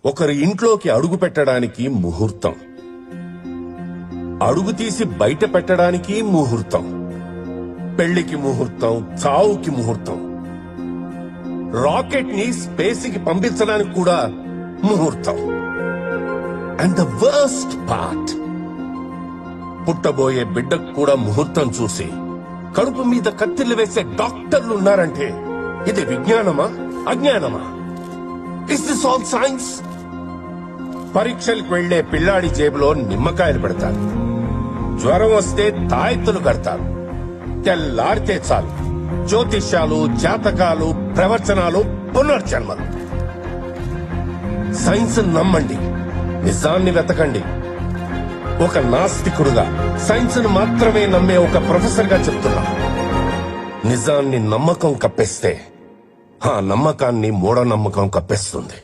ఒకరి ఇంట్లోకి అడుగు పెట్టడానికి ముహూర్తం, అడుగు తీసి బయట పెట్టడానికి ముహూర్తం, పెళ్లికి ముహూర్తం, చావుకి ముహూర్తం, రాకెట్ ని స్పేస్ కి పంపించడానికి కూడా ముహూర్తం. అండ్ ద వర్స్ట్ పార్ట్, పుట్టబోయే బిడ్డకు కూడా ముహూర్తం చూసి కడుపు మీద కత్తిళ్లు వేసే డాక్టర్లు ఉన్నారంటే ఇది విజ్ఞానమా అజ్ఞానమా? Is this all science? పరీక్షలకు వెళ్లే పిల్లాడి జేబులో నిమ్మకాయలు పెడతారు, జ్వరం వస్తే తాయెత్తులు కడతారు, తెల్లారితే చాలు జ్యోతిష్యాలు, జాతకాలు, ప్రవచనాలు, పునర్జన్మలు. సైన్స్ నమ్మండి, నిజాన్ని వెతకండి. ఒక నాస్తికుడుగా సైన్స్ ను మాత్రమే నమ్మే ఒక ప్రొఫెసర్ గా చెప్తున్నా, నిజాన్ని నమ్మకం కప్పేస్తే ఆ నమ్మకాన్ని మూఢనమ్మకం కప్పేస్తుంది.